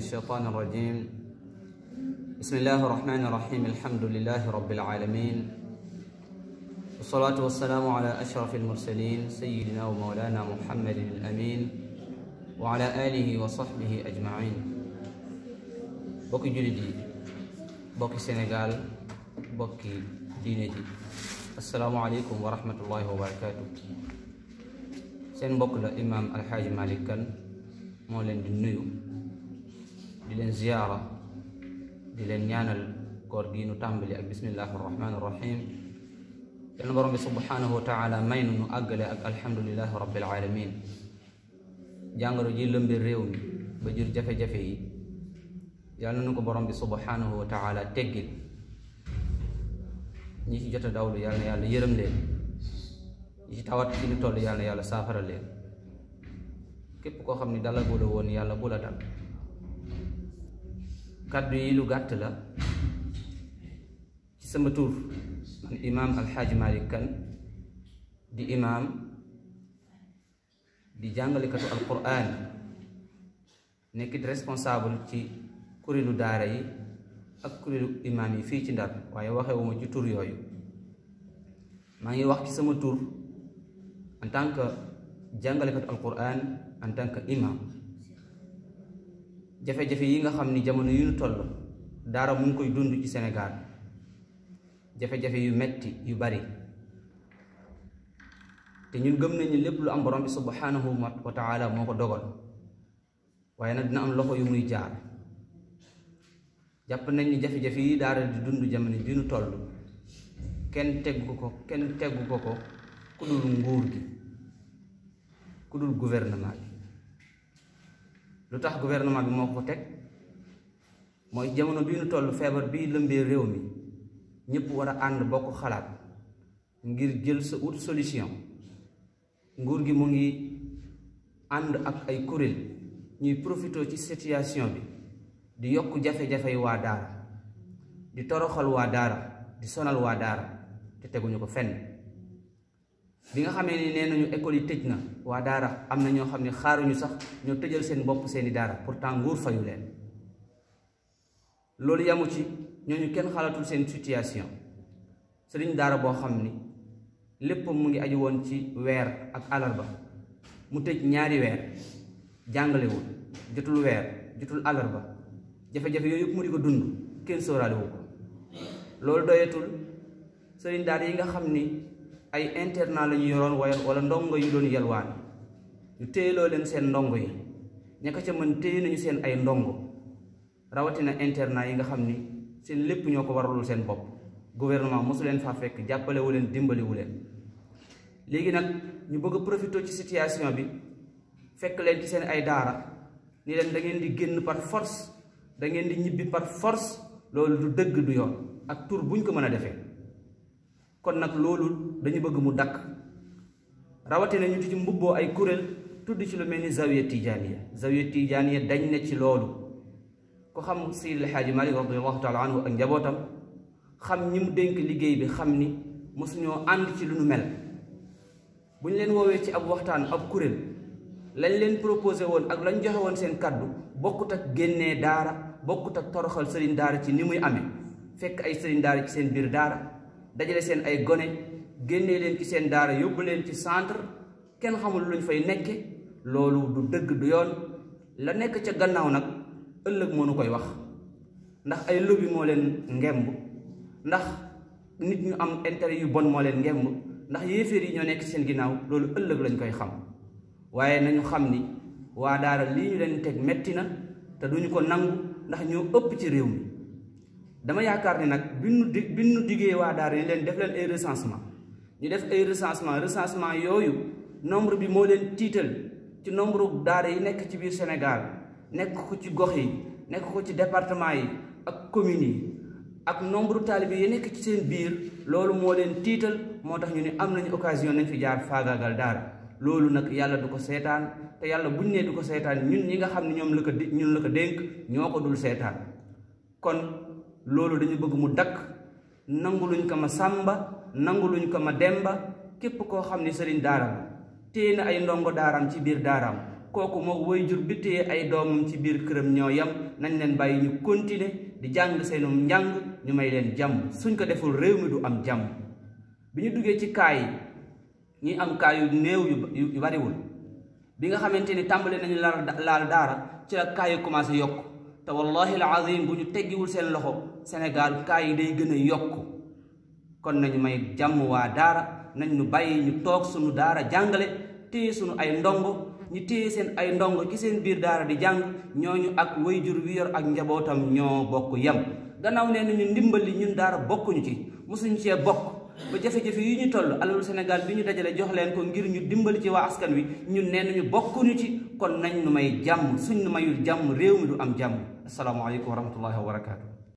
الشيطان الرجيم بسم الله الرحمن الرحيم الحمد لله رب العالمين والصلاة والسلام على أشرف المرسلين سيدنا ومولانا محمد الأمين وعلى آله وصحبه أجمعين. بوكي جلدي بوكي سنغال بوكي دينجي السلام عليكم ورحمة الله وبركاته. سين بوك لا إمام الحاج مالك كان moo leen di nuyu di leen ziyaara di leen ñaanal koor gi nu tàmbali ak bismillahi arrahmani irrahim. yal na borom bi subhanahu wa taala may nu àggale ak alhamdulilahi rabbil alamin. jàngoro ji lëmbi réew mi ba jur jafe-jafe yi yal na nu ko borom bi subhanahu wa taala teggil. ñi ci jot a dawlu yal na yàlla yërëm leen, ñi ci tawat fi ñu toll yal na yàlla saafara leen. képp koo xam ni dala bu la woon yàlla bu la dal. kàddu yi lu gàtt la ci sama tur man imaam alxaaji Malick Kane di imaam di jàngalekatu alquran nekkit responsable ci kuréelu daara yi ak kuréelu imaam yi fii ci Ndar, waaye waxewuma ci tur yooyu. maa ngi wax ci sama tur en tant que jàngalekatu alquran, en tant que imam. jafe-jafe yi nga xam ni jamono yu ñu toll daara mu ngi koy dund ci Sénégal, jafe-jafe yu metti yu bari, te ñun gëm nañu lépp lu am borom bi subhanahu wa taala moo ko dogal, waaye nag dina am loxo yu muy jaar. jàpp nañ ni jafe-jafe yi daara di dund jamono ji ñu toll kenn teggu ko ku dul nguur gi, ku dul gouvernement bi. lu tax gouvernement bi moo ko teg mooy jamono bii nu toll feebar bii lëmbee réew mi ñëpp war a ànd bokk xalaat ngir jël sa ut solution. nguur gi mu ngi ànd ak ay kuréel ñuy profité ci situation bi di yokk jafe-jafe waa daara, di toroxal waa daara, di sonal waa daara te teguñu ko fenn. bi nga xamee ni nee nañu école yi tëj na, waa daara am na ñoo xam ne xaaruñu sax ñoo tëjal seen bopp seeni daara, pourtant nguur fayu leen. loolu yamu ci, ñooñu kenn xalatul seen situation. sëriñ daara boo xam ni lépp mu ngi aju woon ci weer ak alarba, mu tëj ñaari weer jàngalewul, jotul weer jotul alarba, jafe-jafe yooyu yëpp mu di ko dund, kenn sóoraalewu ko. loolu doyatul, sëriñ daara yi nga xam ni ay internat la ñu yoroon wala ndongo yu doon yalwaan, ñu téyeloo leen seen ndongo yi, ñaka ca mën téye nañu seen ay ndongo, rawatina internat yi nga xam ni seen lépp ñoo ko waralul seen bopp. gouvernement mosu leen faa fekk, jàppalewu leen, dimbaliwu leen. léegi nag ñu bëgg a profité ci situation bi fekk leen ci seen ay daara ni leen da ngeen di génn par force, da ngeen di ñibbi par force. loolu du dëgg, du yoon, ak tur buñ ko mën a defee. kon nag loolu dañu bëgg mu dakk, rawatina ñu ci mbubboo ay kuréel tudd ci lu mel ni zawiya tijaaniya dañ ne ci loolu. ko xam Seydi El Hadji Malick radiyallahu taala anhu ak njabootam, xam ñi mu dénk liggéey bi, xam ni mosuñoo ànd ci lu nu mel. bu ñu leen woowee ci ab waxtaan, ab kuréel, lañ leen proposé woon ak lañ joxe woon seen kaddu bokkut ak génnee daara, bokkut ak toroxal sëriñ daara ci ni muy amee. fekk ay sëriñ daara ci seen biir daara, dajale seen ay gone, génnee leen ci seen daara yóbbu leen ci centre, kenn xamul luñ fay nekke. loolu du dëgg, du yoon. la nekk ca gannaaw nag ëllëg moo nu koy wax, ndax ay lobby moo leen ngemb, ndax nit ñu am intérêt yu bon moo leen ngemb, ndax yéeféer yi ñoo nekk ci seen ginnaaw. loolu ëllëg lañ koy xam. waaye nañu xam ni waa daara lii ñu leen teg metti na te duñu ko nangu, ndax ñoo ëpp ci réew mi. dama yaakaar ni nag bi nu diggee waa daara ni leen def leen ay recensement, ñu def ay recensement yooyu nombre bi moo leen tiital ci nombre daara yi nekk ci biir Sénégal, nekk ko ci gox yi, nekk ko ci département yi ak communes yi, ak nombre taalibe yi nekk ci seen biir. loolu moo leen tiital, moo tax ñu ne am nañu occasion nañ fi jaar faagaagal daara. loolu nag yàlla du ko seetaan, te yàlla buñ nee du ko seetaan, ñun ñi nga xam ne ñun la ko dénk ñoo ko dul seetaan. kon loolu dañu bëgg mu dakk. nanguluñ ko ma sàmba, nanguluñ ko ma demba. képp koo xam ne sëriñ daara la téye na ay ndongo daaraam ci biir daaraam, kooku moo waajur bi téye ay doomam ci biir këram ñoo yam. nañ leen bàyyi ñu continuer di jàng seenum njàng ñu may leen jàmm. suñ ko deful réew mi du am jàmm. bi ñu duggee ci kaa yi ñi am kaa yu néew yu bariwul bi nga xamante ni tàmbali nañu laal daara ci la kaa yi commencé yokk te wallahi al azim bu ñu teggiwul seen loxo Sénégal kaa yi day gën a yokk. kon nañu may jàmm waa daara nañ ñu bàyyi ñu toog suñu daara jàngale téye suñu ay ndongo ñu téye seen ay ndongo ci seen biir daara di jàng ñooñu ak waajur wi yor ak njabootam ñoo bokk yem. gannaaw nee nañu ndimbali ñun daara bokkuñu ci mosuñu cee bokk ba jafe-jafe yi ñu toll alalu Sénégal bi ñu dajale jox leen ko ngir ñu dimbali ci waa askan wi ñun nee nañu bokkuñu ci. kon nañ nu may jàmm suñ nu mayul jàmm réew mi du am jàmm. asalaamaaleykum wa rahmatullahi wa barakaatu.